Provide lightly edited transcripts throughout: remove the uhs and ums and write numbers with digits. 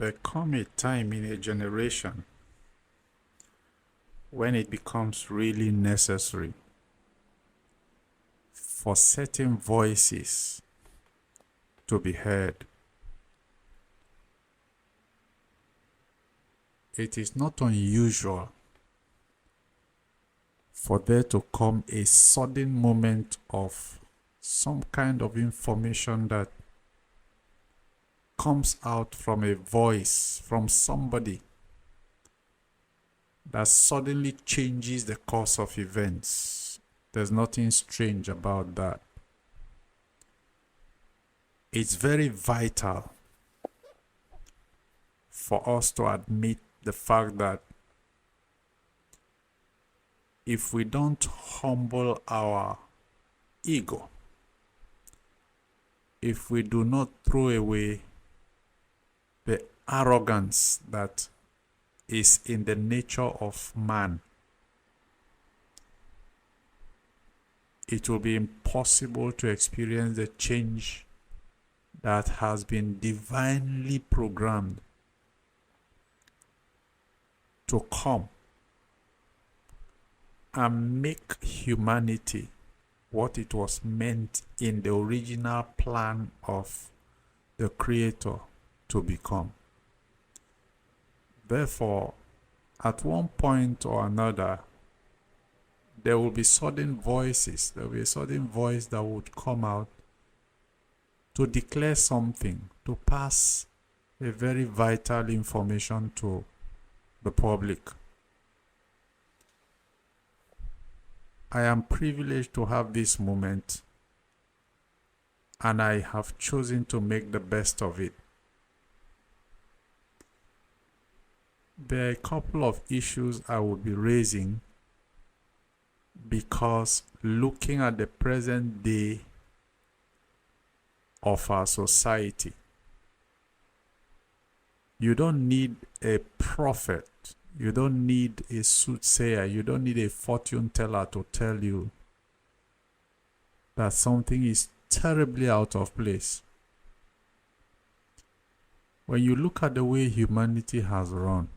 There come a time in a generation when it becomes really necessary for certain voices to be heard. It is not unusual for there to come a sudden moment of some kind of information that comes out from a voice, from somebody, that suddenly changes the course of events. There's nothing strange about that. It's very vital for us to admit the fact that if we don't humble our ego, if we do not throw away the arrogance that is in the nature of man, it will be impossible to experience the change that has been divinely programmed to come and make humanity what it was meant in the original plan of the Creator to become. Therefore, at one point or another, there will be sudden voices. There will be a sudden voice that would come out to declare something, to pass a very vital information to the public. I am privileged to have this moment, and I have chosen to make the best of it. There are a couple of issues I will be raising because looking at the present day of our society, you don't need a prophet, you don't need a soothsayer, you don't need a fortune teller to tell you that something is terribly out of place. When you look at the way humanity has run,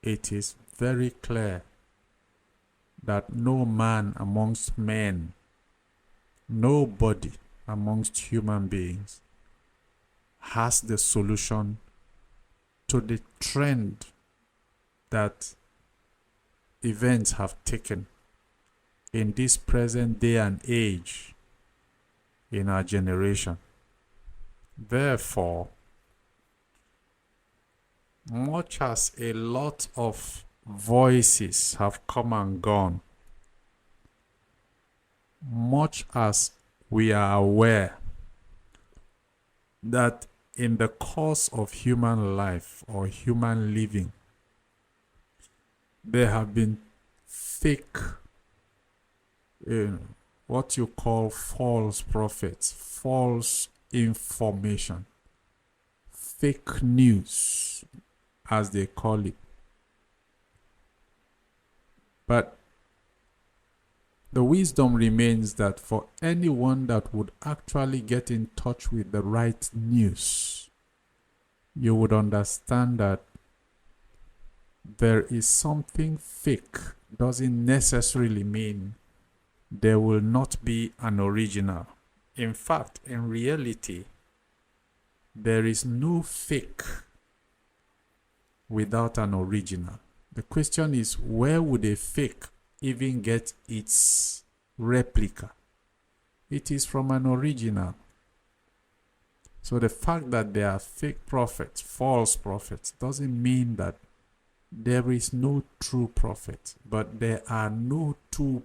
it is very clear that no man amongst men, nobody amongst human beings has the solution to the trend that events have taken in this present day and age in our generation. Therefore, much as a lot of voices have come and gone, much as we are aware that in the course of human life or human living, there have been fake, what you call false prophets, false information, fake news, as they call it. But the wisdom remains that for anyone that would actually get in touch with the right news, you would understand that there is something fake doesn't necessarily mean there will not be an original. In fact, in reality, there is no fake without an original. The question is, where would a fake even get its replica? It is from an original. So the fact that there are fake prophets, false prophets, doesn't mean that there is no true prophet, but there are no two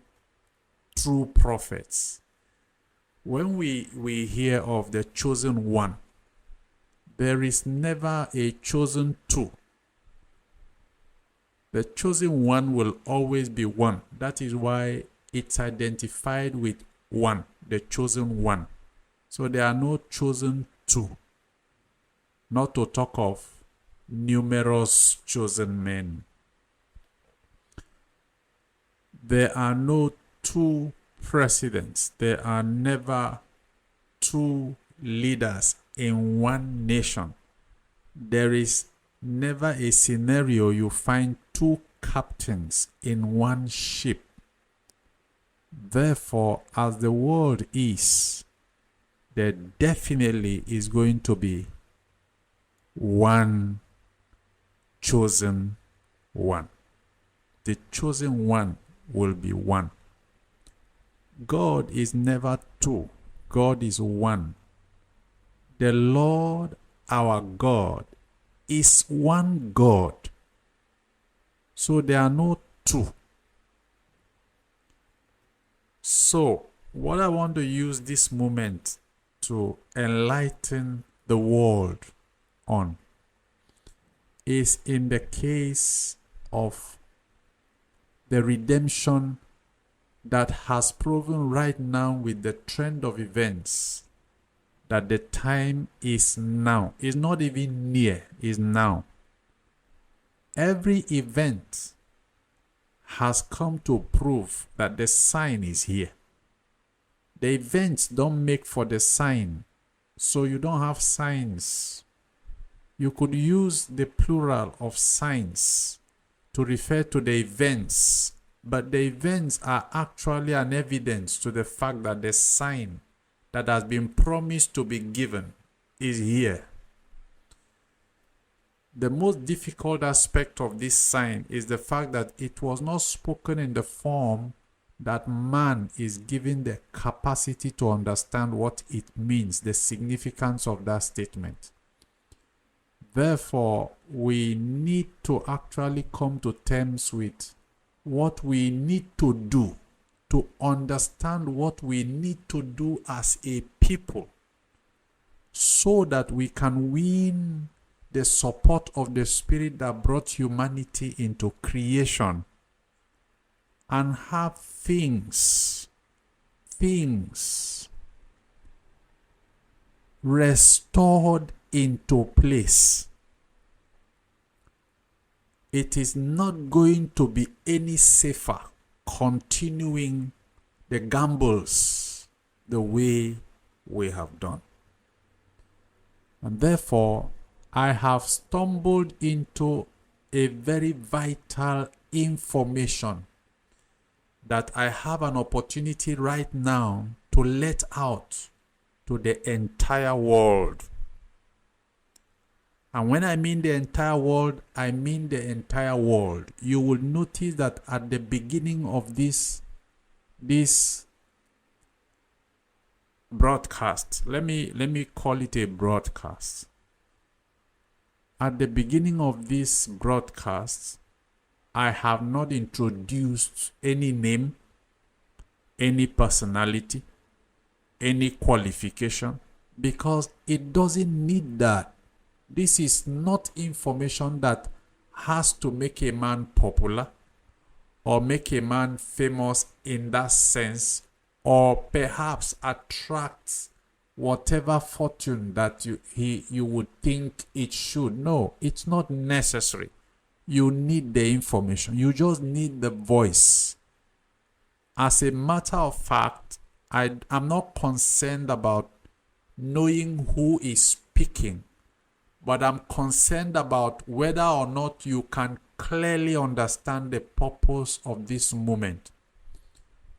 true prophets. When we hear of the chosen one, there is never a chosen two. The chosen one will always be one. That is why it's identified with one, the chosen one. So there are no chosen two. Not to talk of numerous chosen men. There are no two presidents. There are never two leaders in one nation. There is never a scenario you find two captains in one ship. Therefore, as the world is, there definitely is going to be one chosen one. The chosen one will be one. God is never two. God is one. The Lord our God is one God. So there are no two. So what I want to use this moment to enlighten the world on is in the case of the redemption that has proven right now with the trend of events that the time is now. It's not even near, it's now. Every event has come to prove that the sign is here. The events don't make for the sign, so you don't have signs. You could use the plural of signs to refer to the events, but the events are actually an evidence to the fact that the sign that has been promised to be given is here. The most difficult aspect of this sign is the fact that it was not spoken in the form that man is given the capacity to understand what it means, the significance of that statement. Therefore, we need to actually come to terms with what we need to do to understand what we need to do as a people so that we can win the support of the Spirit that brought humanity into creation and have things restored into place. It is not going to be any safer continuing the gambles the way we have done. And therefore, I have stumbled into a very vital information that I have an opportunity right now to let out to the entire world. And when I mean the entire world, I mean the entire world. You will notice that at the beginning of this broadcast, let me call it a broadcast. At the beginning of this broadcast, I have not introduced any name, any personality, any qualification, because it doesn't need that. This is not information that has to make a man popular or make a man famous in that sense, or perhaps attract whatever fortune that you would think it should. No, it's not necessary. You need the information. You just need the voice. As a matter of fact, I'm not concerned about knowing who is speaking, but I'm concerned about whether or not you can clearly understand the purpose of this moment.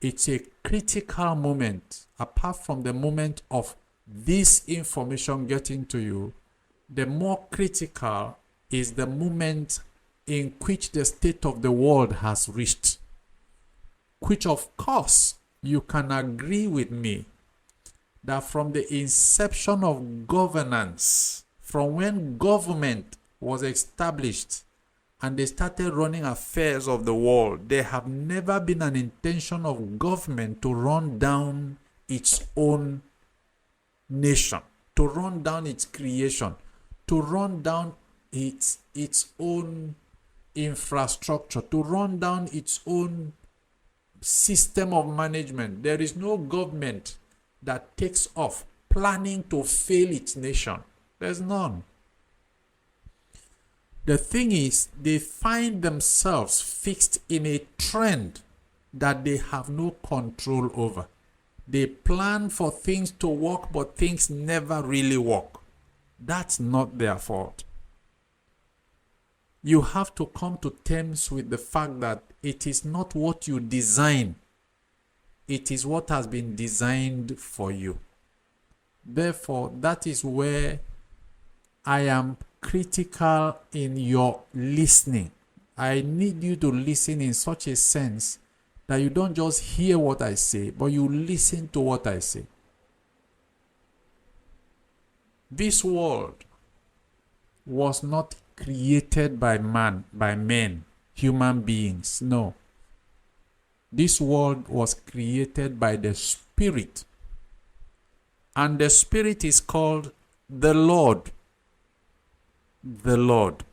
It's a critical moment. Apart from the moment of this information getting to you, the more critical is the moment in which the state of the world has reached, which of course you can agree with me that from the inception of governance, from when government was established and they started running affairs of the world, there have never been an intention of government to run down its own nation, to run down its creation, to run down its own infrastructure, to run down its own system of management. There is no government that takes off planning to fail its nation. There's none. The thing is, they find themselves fixed in a trend that they have no control over. They plan for things to work, but things never really work. That's not their fault. You have to come to terms with the fact that it is not what you design, it is what has been designed for you. Therefore, that is where I am critical in your listening. I need you to listen in such a sense that you don't just hear what I say, but you listen to what I say. This world was not created by men, human beings. No. This world was created by the Spirit. And the Spirit is called the Lord. The Lord.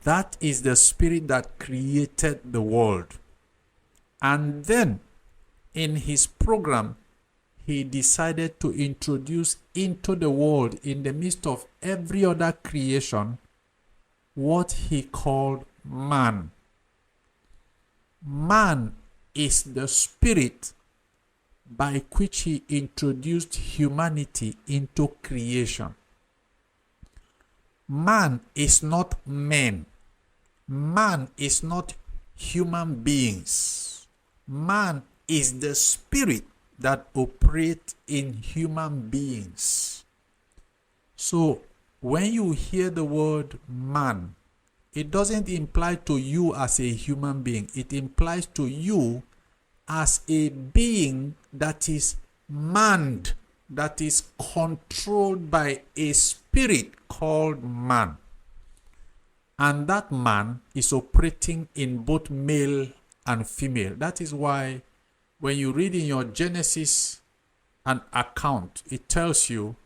That is the Spirit that created the world. And then, in His program, He decided to introduce into the world, in the midst of every other creation, what He called man. Man is the spirit by which He introduced humanity into creation. Man is not men. Man is not human beings. Man is the spirit that operates in human beings. So, when you hear the word man, it doesn't imply to you as a human being. It implies to you as a being that is manned, that is controlled by a spirit called man. And that man is operating in both male and female. That is why when you read in your Genesis an account, it tells you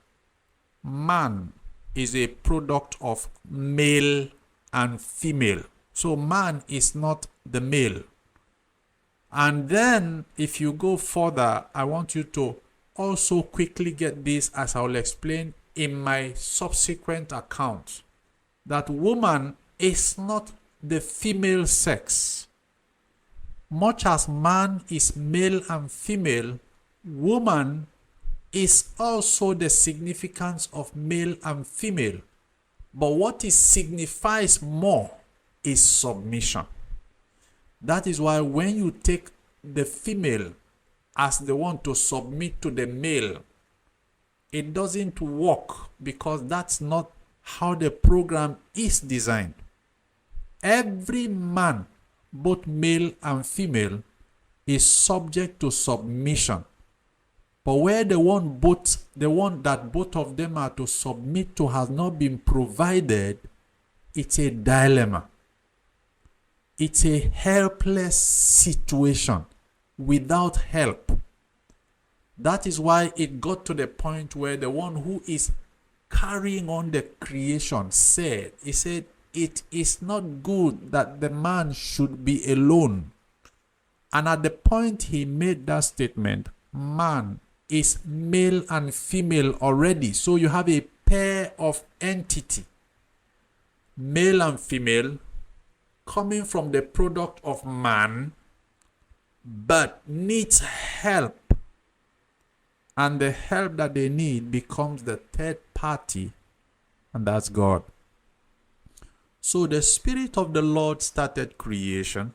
man is a product of male and female. So man is not the male. And then if you go further, I want you to also quickly get this, as I will explain in my subsequent account, that woman is not the female sex. Much as man is male and female, woman is also the significance of male and female. But what it signifies more is submission. That is why when you take the female as the one to submit to the male, it doesn't work, because that's not how the program is designed. Every man, both male and female, is subject to submission. But where the one that both of them are to submit to has not been provided, it's a dilemma. It's a helpless situation without help. That is why it got to the point where the one who is carrying on the creation said, it is not good that the man should be alone. And at the point he made that statement, man is male and female already. So you have a pair of entity, male and female, coming from the product of man, but needs help. And the help that they need becomes the third party, and that's God. So the Spirit of the Lord started creation,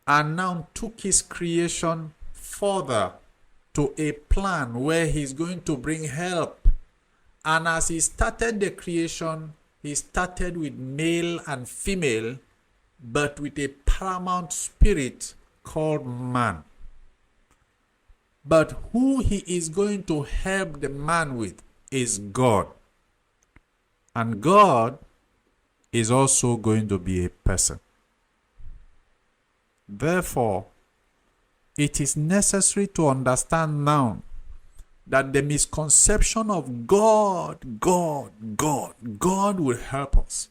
and now took His creation further to a plan where He's going to bring help. And as He started the creation, He started with male and female, but with a paramount spirit called man. But who He is going to help the man with is God. And God is also going to be a person. Therefore, it is necessary to understand now that the misconception of God will help us.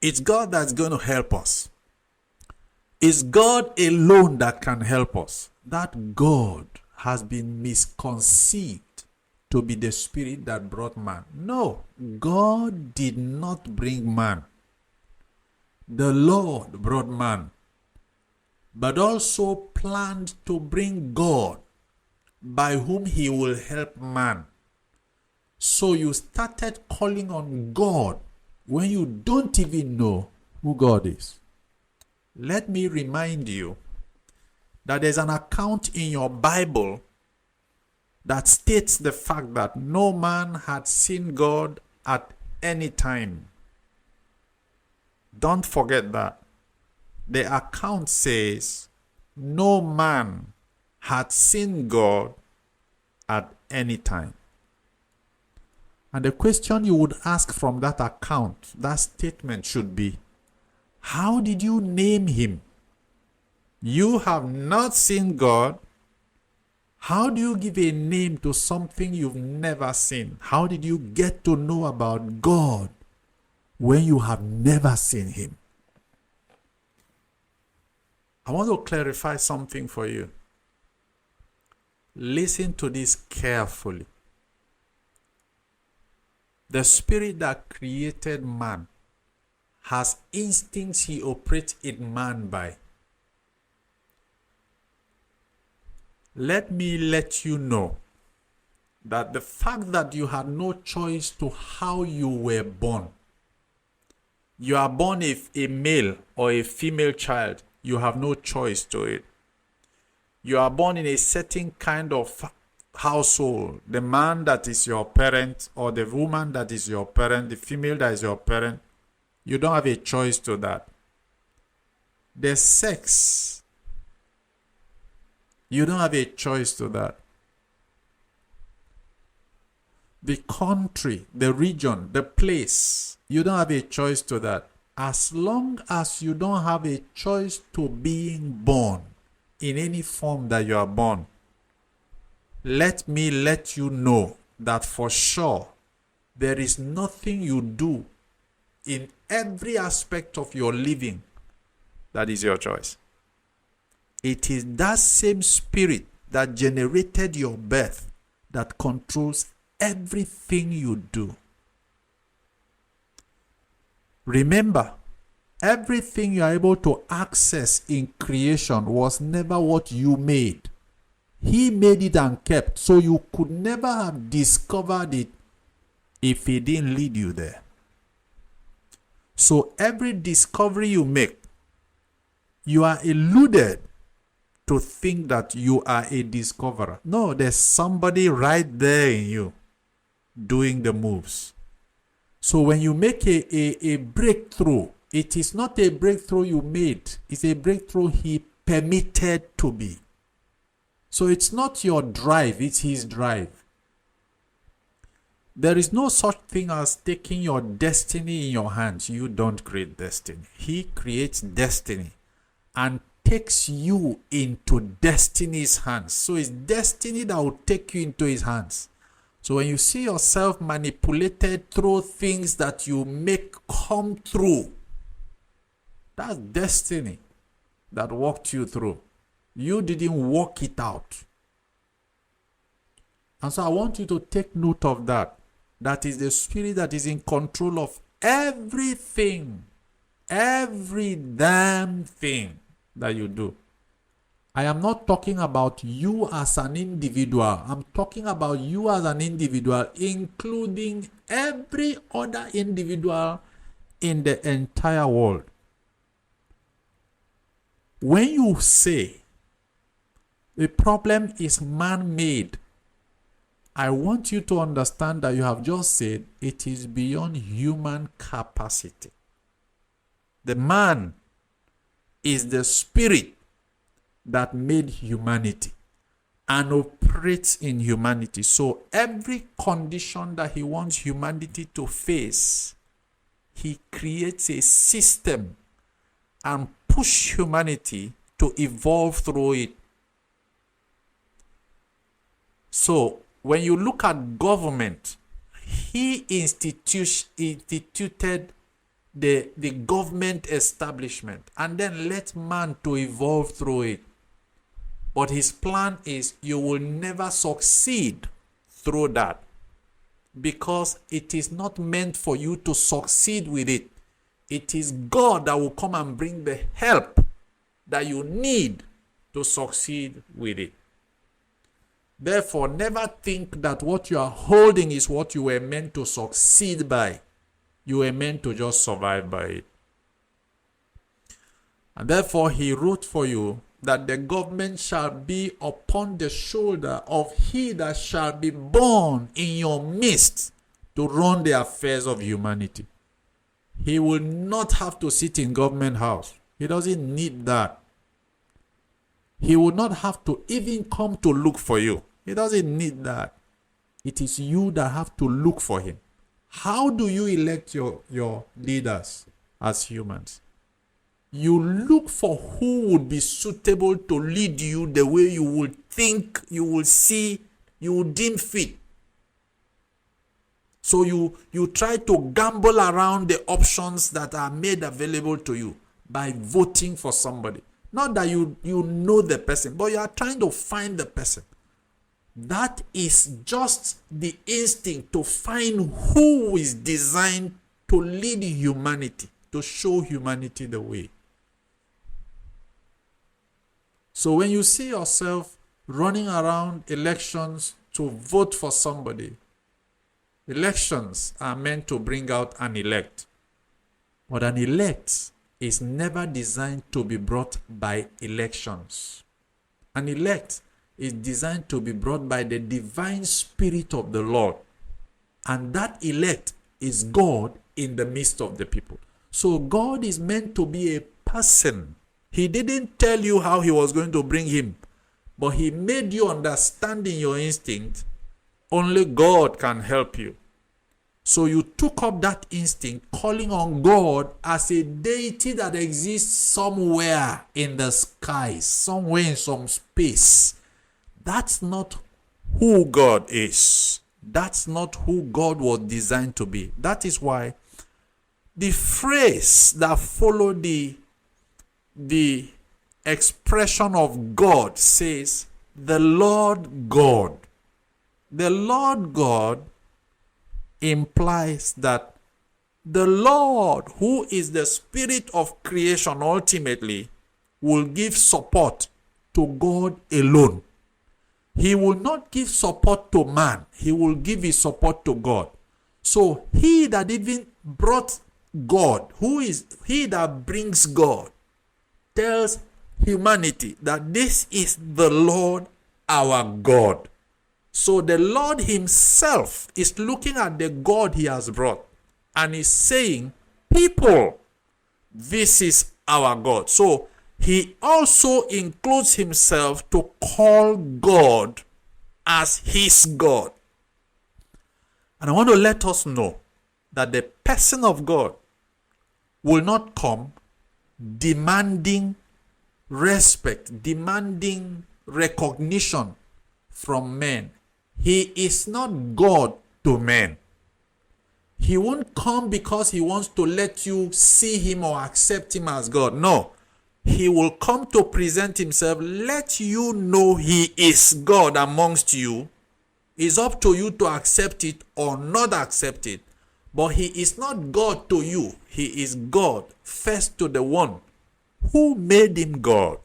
It's God that's going to help us. It's God alone that can help us. That God has been misconceived to be the spirit that brought man. No, God did not bring man. The Lord brought man, but also planned to bring God, by whom He will help man. So you started calling on God when you don't even know who God is. Let me remind you that there's an account in your Bible that states the fact that no man had seen God at any time. Don't forget that. The account says no man had seen God at any time. And the question you would ask from that account, that statement should be, how did you name him? You have not seen God. How do you give a name to something you've never seen? How did you get to know about God when you have never seen him? I want to clarify something for you. Listen to this carefully. The spirit that created man has instincts he operates in man by. Let me let you know that the fact that you had no choice to how you were born. You are born a male or a female child. You have no choice to it. You are born in a certain kind of household. The man that is your parent, or the woman that is your parent, the female that is your parent, you don't have a choice to that. The sex, you don't have a choice to that. The country, the region, the place, you don't have a choice to that. As long as you don't have a choice to being born in any form that you are born, let me let you know that for sure there is nothing you do in every aspect of your living that is your choice. It is that same spirit that generated your birth that controls everything you do. Remember, everything you are able to access in creation was never what you made. He made it and kept, so you could never have discovered it if he didn't lead you there. So every discovery you make, you are eluded to think that you are a discoverer. No, there's somebody right there in you doing the moves. So when you make a breakthrough, it is not a breakthrough you made. It's a breakthrough he permitted to be. So it's not your drive, it's his drive. There is no such thing as taking your destiny in your hands. You don't create destiny. He creates destiny and takes you into destiny's hands. So it's destiny that will take you into his hands. So when you see yourself manipulated through things that you make come through, that's destiny that walked you through. You didn't walk it out. And so I want you to take note of that. That is the spirit that is in control of everything. Every damn thing that you do. I am not talking about you as an individual. I'm talking about you as an individual, including every other individual in the entire world. When you say the problem is man-made, I want you to understand that you have just said it is beyond human capacity. The man is the spirit that made humanity and operates in humanity. So every condition that he wants humanity to face, he creates a system and push humanity to evolve through it. So when you look at government, he instituted the government establishment and then let man to evolve through it. But his plan is you will never succeed through that, because it is not meant for you to succeed with it. It is God that will come and bring the help that you need to succeed with it. Therefore, never think that what you are holding is what you were meant to succeed by. You were meant to just survive by it. And therefore he wrote for you that the government shall be upon the shoulder of he that shall be born in your midst to run the affairs of humanity. He will not have to sit in government house. He doesn't need that. He will not have to even come to look for you. He doesn't need that. It is you that have to look for him. How do you elect your leaders as humans? You look for who would be suitable to lead you the way you would think, you will see, you would deem fit. So you try to gamble around the options that are made available to you by voting for somebody. Not that you know the person, but you are trying to find the person. That is just the instinct to find who is designed to lead humanity, to show humanity the way. So when you see yourself running around elections to vote for somebody, elections are meant to bring out an elect. But an elect is never designed to be brought by elections. An elect is designed to be brought by the divine spirit of the Lord. And that elect is God in the midst of the people. So God is meant to be a person. He didn't tell you how he was going to bring him, but he made you understand in your instinct, only God can help you. So you took up that instinct, calling on God as a deity that exists somewhere in the skies, somewhere in some space. That's not who God is. That's not who God was designed to be. That is why the phrase that followed the expression of God says, the Lord God. The Lord God implies that the Lord, who is the spirit of creation ultimately, will give support to God alone. He will not give support to man. He will give his support to God. So he that even brought God, who is he that brings God, tells humanity that this is the Lord our God. So the Lord himself is looking at the God he has brought and is saying, people, this is our God. So he also includes himself to call God as his God. And I want to let us know that the person of God will not come demanding respect, demanding recognition from men. He is not God to men. He won't come because he wants to let you see him or accept him as God. No. He will come to present himself, let you know he is God amongst you. It's up to you to accept it or not accept it. But he is not God to you. He is God first to the one who made him God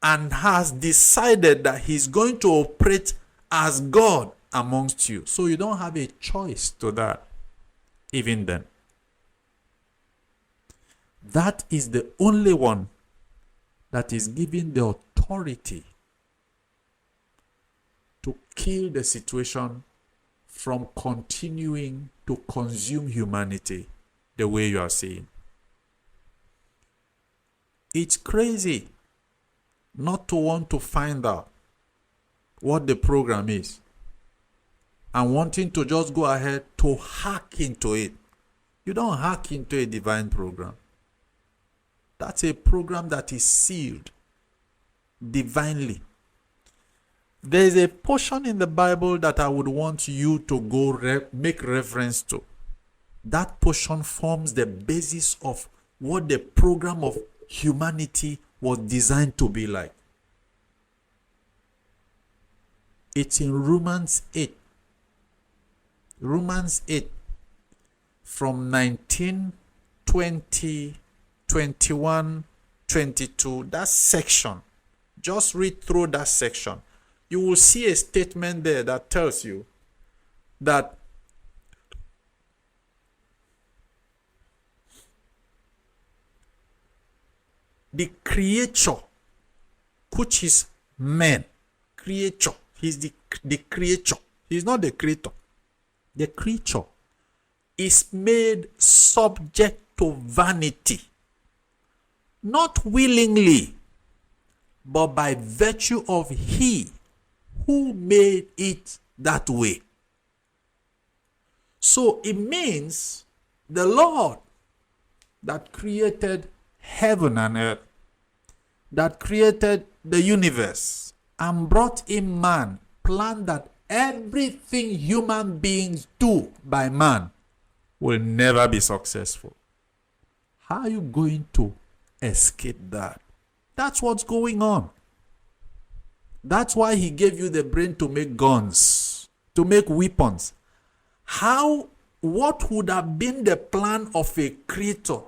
and has decided that he's going to operate as God amongst you. So you don't have a choice to that, even then. That is the only one that is given the authority to kill the situation from continuing to consume humanity the way you are saying. It's crazy not to want to find out what the program is and wanting to just go ahead to hack into it. You don't hack into a divine program. That's a program that is sealed divinely. There is a portion in the Bible that I would want you to go make reference to. That portion forms the basis of what the program of humanity was designed to be like. It's in Romans 8. Romans 8 from 19, 20, 21, 22, that section. Just read through that section. You will see a statement there that tells you that the creature, which is man, creature. He's the creature. He's not the creator. The creature is made subject to vanity, not willingly, but by virtue of he who made it that way. So it means the Lord that created heaven and earth, that created the universe and brought in man, planned that everything human beings do by man will never be successful. How are you going to escape that? That's what's going on. That's why he gave you the brain to make guns, to make weapons. What would have been the plan of a creator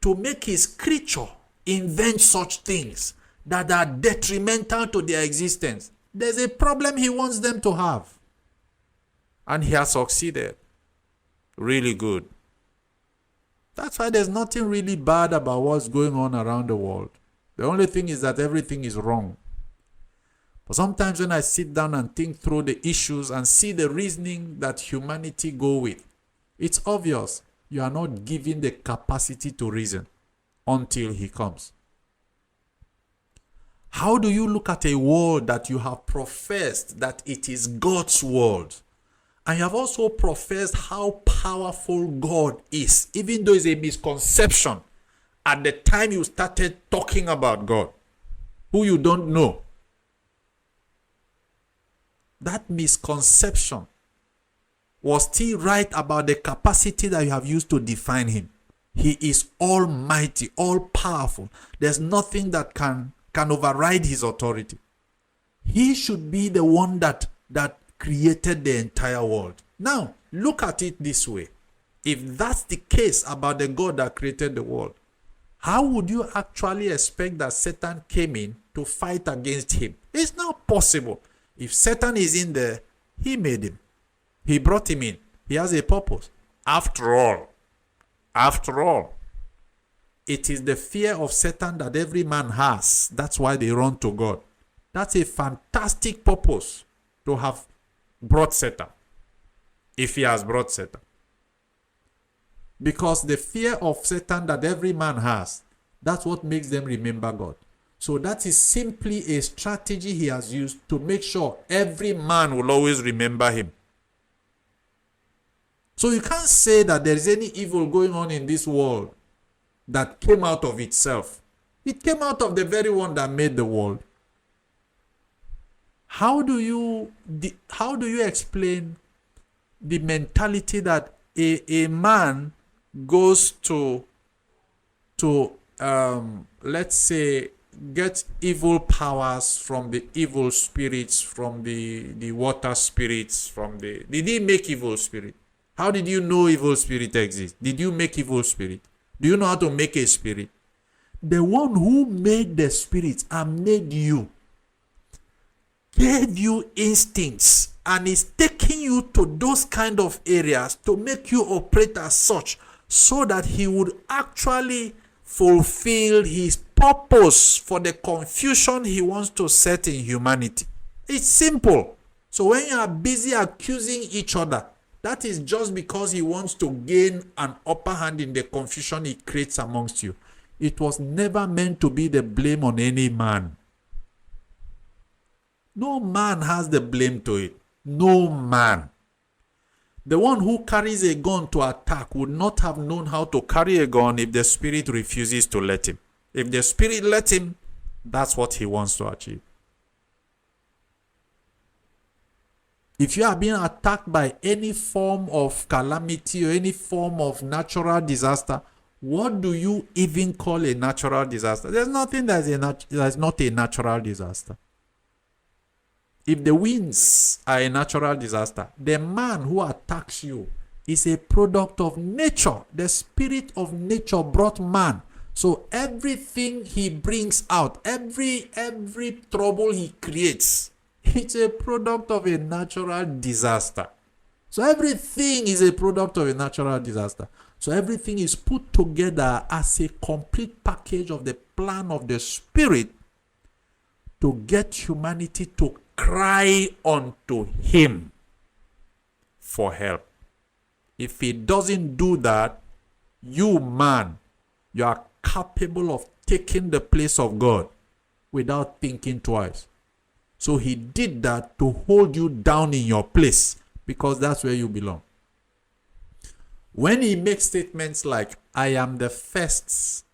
to make his creature invent such things that are detrimental to their existence? There's a problem he wants them to have. And he has succeeded. Really good. That's why there's nothing really bad about what's going on around the world. The only thing is that everything is wrong. But sometimes when I sit down and think through the issues and see the reasoning that humanity go with, it's obvious you are not given the capacity to reason until he comes. How do you look at a world that you have professed that it is God's world, and you have also professed how powerful God is, even though it's a misconception at the time you started talking about God, who you don't know? That misconception was still right about the capacity that you have used to define him. He is almighty, all powerful. There's nothing that can override his authority. He should be the one that created the entire world. Now, look at it this way. If that's the case about the God that created the world, how would you actually expect that Satan came in to fight against him? It's not possible. If Satan is in there, he made him. He brought him in. He has a purpose. After all, it is the fear of Satan that every man has. That's why they run to God. That's a fantastic purpose to have brought Satan, if he has brought Satan. Because the fear of Satan that every man has, that's what makes them remember God. So that is simply a strategy he has used to make sure every man will always remember him. So you can't say that there is any evil going on in this world that came out of itself. It came out of the very one that made the world. How do you explain the mentality that a man goes to let's say get evil powers from the evil spirits, from the water spirits, did he make evil spirit? How did you know evil spirit exists? Did you make evil spirit? Do you know how to make a spirit? The one who made the spirits and made you gave you instincts and is taking you to those kind of areas to make you operate as such, so that he would actually fulfill his purpose for the confusion he wants to set in humanity. It's simple. So when you are busy accusing each other, that is just because he wants to gain an upper hand in the confusion he creates amongst you. It was never meant to be the blame on any man. No man has the blame to it. No man. The one who carries a gun to attack would not have known how to carry a gun if the spirit refuses to let him. If the spirit let him, that's what he wants to achieve. If you are being attacked by any form of calamity or any form of natural disaster, what do you even call a natural disaster? There's nothing that's not a natural disaster. If the winds are a natural disaster, the man who attacks you is a product of nature. The spirit of nature brought man. So everything he brings out, every trouble he creates, it's a product of a natural disaster. So everything is a product of a natural disaster. So everything is put together as a complete package of the plan of the Spirit to get humanity to cry unto him for help. If he doesn't do that, you man, you are capable of taking the place of God without thinking twice. So he did that to hold you down in your place, because that's where you belong. When he makes statements like, I am the first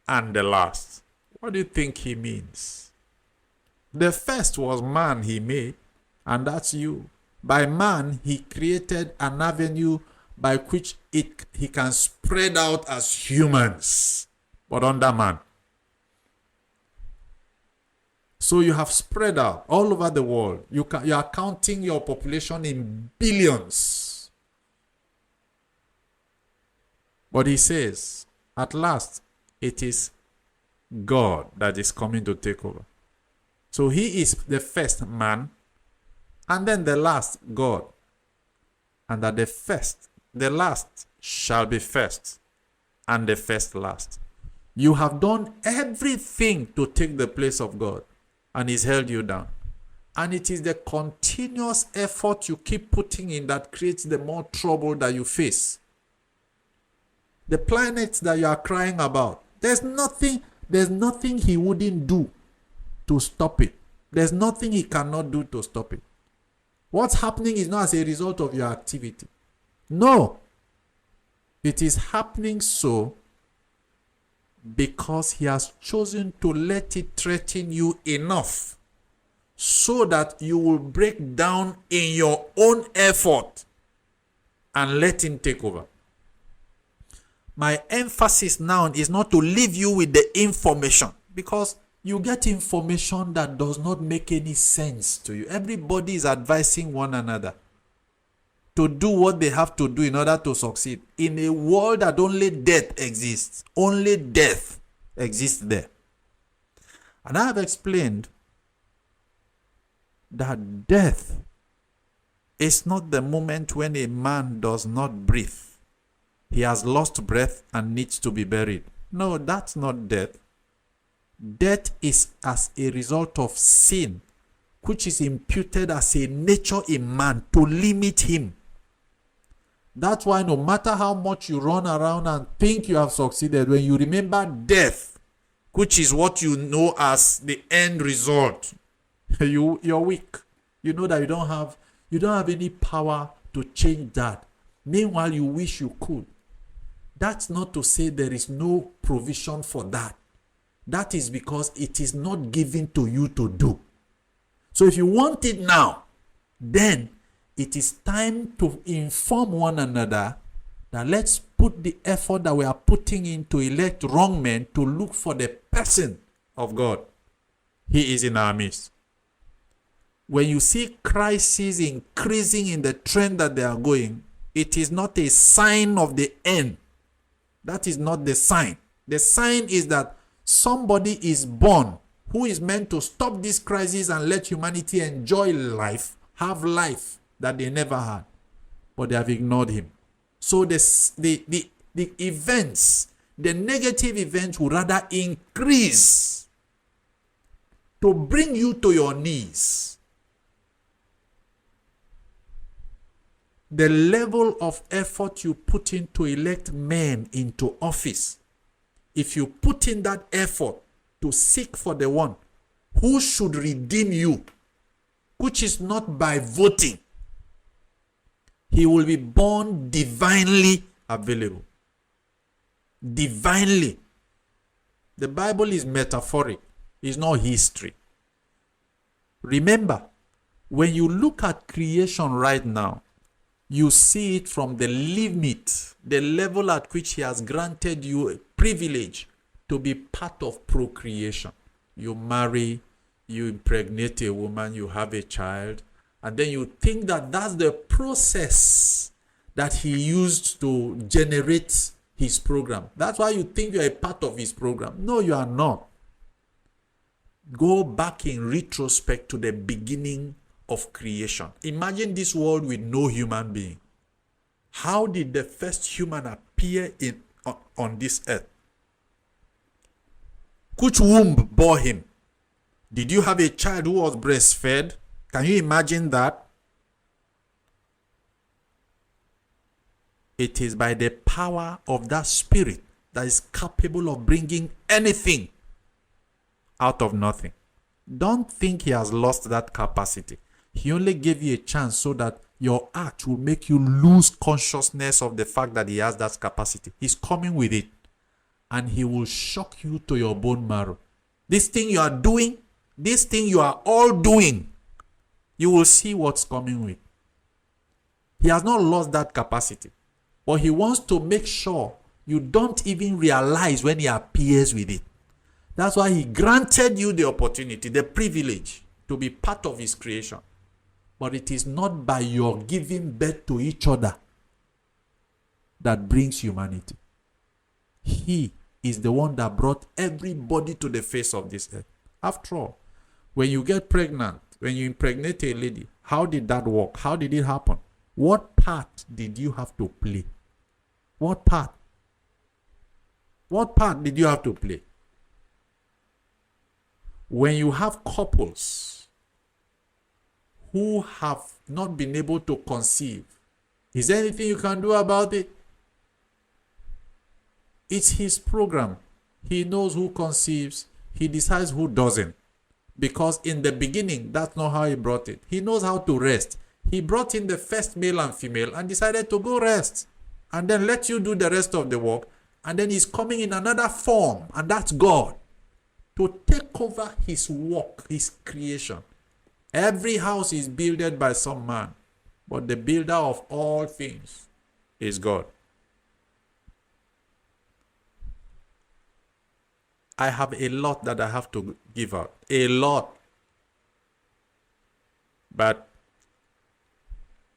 and the last, what do you think he means? The first was man he made, and that's you. By man, he created an avenue by which he can spread out as humans, but under man. So you have spread out all over the world. You are counting your population in billions. But he says, at last, it is God that is coming to take over. So he is the first man, and then the last God. And that the last shall be first, and the first last. You have done everything to take the place of God, and he's held you down. And it is the continuous effort you keep putting in that creates the more trouble that you face. The planets that you are crying about, there's nothing he wouldn't do to stop it. There's nothing he cannot do to stop it. What's happening is not as a result of your activity. No. It is happening so because he has chosen to let it threaten you enough so that you will break down in your own effort and let him take over. My emphasis now is not to leave you with the information, because you get information that does not make any sense to you. Everybody is advising one another to do what they have to do in order to succeed in a world that only death exists. Only death exists there. And I have explained that death is not the moment when a man does not breathe. He has lost breath and needs to be buried. No, that's not death. Death is as a result of sin, which is imputed as a nature in man to limit him. That's why no matter how much you run around and think you have succeeded, when you remember death, which is what you know as the end result, you're weak. You know that you don't have any power to change that. Meanwhile, you wish you could. That's not to say there is no provision for that. That is because it is not given to you to do. So if you want it now, then it is time to inform one another that let's put the effort that we are putting in to elect wrong men to look for the person of God. He is in our midst. When you see crises increasing in the trend that they are going, it is not a sign of the end. That is not the sign. The sign is that somebody is born who is meant to stop this crisis and let humanity enjoy life, have life that they never had. But they have ignored him. So the events, the negative events will rather increase to bring you to your knees. The level of effort you put in to elect men into office, if you put in that effort to seek for the one who should redeem you, which is not by voting, he will be born divinely available. Divinely. The Bible is metaphoric. It's not history. Remember, when you look at creation right now, you see it from the limit, the level at which he has granted you a privilege to be part of procreation. You marry, you impregnate a woman, you have a child, and then you think that that's the process that he used to generate his program. That's why you think you're a part of his program. No, you are not. Go back in retrospect to the beginning of creation. Imagine this world with no human being. How did the first human appear on this earth? Which womb bore him? Did you have a child who was breastfed? Can you imagine that? It is by the power of that spirit that is capable of bringing anything out of nothing. Don't think he has lost that capacity. He only gave you a chance so that your act will make you lose consciousness of the fact that he has that capacity. He's coming with it. And he will shock you to your bone marrow. This thing you are doing, this thing you are all doing, you will see what's coming with. He has not lost that capacity. But he wants to make sure you don't even realize when he appears with it. That's why he granted you the opportunity, the privilege to be part of his creation. But it is not by your giving birth to each other that brings humanity. He is the one that brought everybody to the face of this earth. After all, when you get pregnant, when you impregnate a lady, how did that work? How did it happen? What part did you have to play? What part? What part did you have to play? When you have couples who have not been able to conceive, is there anything you can do about it? It's his program. He knows who conceives. He decides who doesn't. Because in the beginning, that's not how he brought it. He knows how to rest. He brought in the first male and female and decided to go rest. And then let you do the rest of the work. And then he's coming in another form. And that's God. To take over his work, his creation. Every house is builded by some man. But the builder of all things is God. I have a lot that I have to give out. A lot. But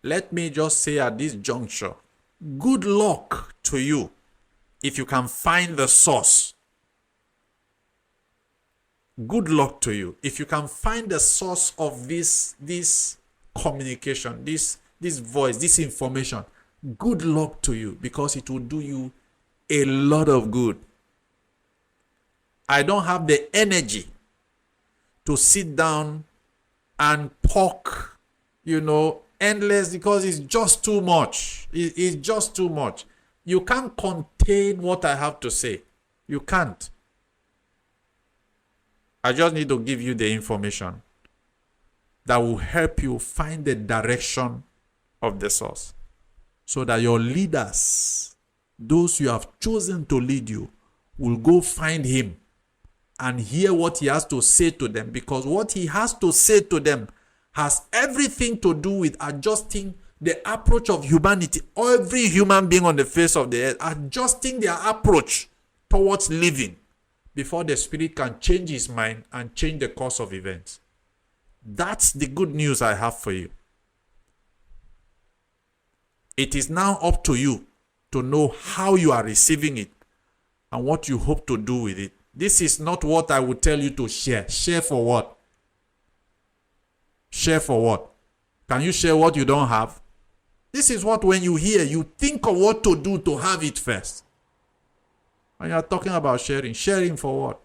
let me just say at this juncture, good luck to you if you can find the source. Good luck to you if you can find the source of this communication, this voice, this information. Good luck to you, because it will do you a lot of good. I don't have the energy to sit down and talk, endless, because it's just too much. It's just too much. You can't contain what I have to say. You can't. I just need to give you the information that will help you find the direction of the source, so that your leaders, those you have chosen to lead you, will go find him and hear what he has to say to them, because what he has to say to them has everything to do with adjusting the approach of humanity. Every human being on the face of the earth, adjusting their approach towards living before the spirit can change his mind and change the course of events. That's the good news I have for you. It is now up to you to know how you are receiving it and what you hope to do with it. This is not what I would tell you to share. Share for what? Share for what? Can you share what you don't have? This is what, when you hear, you think of what to do to have it first. And you are talking about sharing. Sharing for what?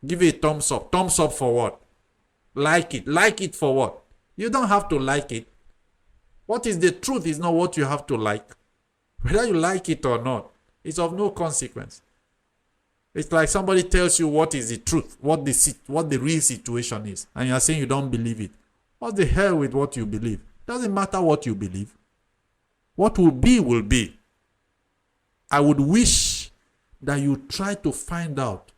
Give it a thumbs up. Thumbs up for what? Like it. Like it for what? You don't have to like it. What is the truth is not what you have to like. Whether you like it or not, it's of no consequence. It's like somebody tells you what is the truth, what the real situation is, and you are saying you don't believe it. What the hell with what you believe? Doesn't matter what you believe. What will be will be. I would wish that you try to find out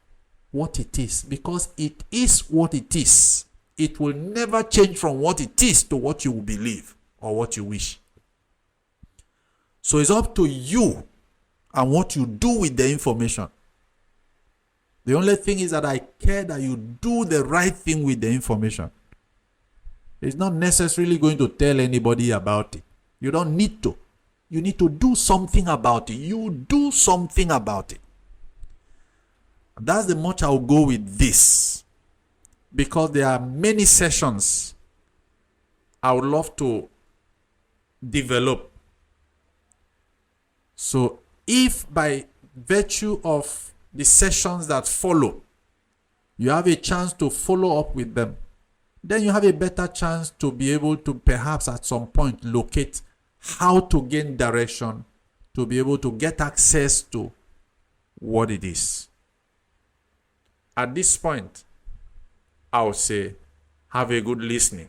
what it is, because it is what it is. It will never change from what it is to what you believe or what you wish. So it's up to you and what you do with the information. The only thing is that I care that you do the right thing with the information. It's not necessarily going to tell anybody about it. You don't need to. You need to do something about it. You do something about it. That's the much I'll go with this, because there are many sessions I would love to develop. So if by virtue of the sessions that follow, You have a chance to follow up with them. Then you have a better chance to be able to perhaps at some point locate how to gain direction, to be able to get access to what it is. At this point, I would say have a good listening.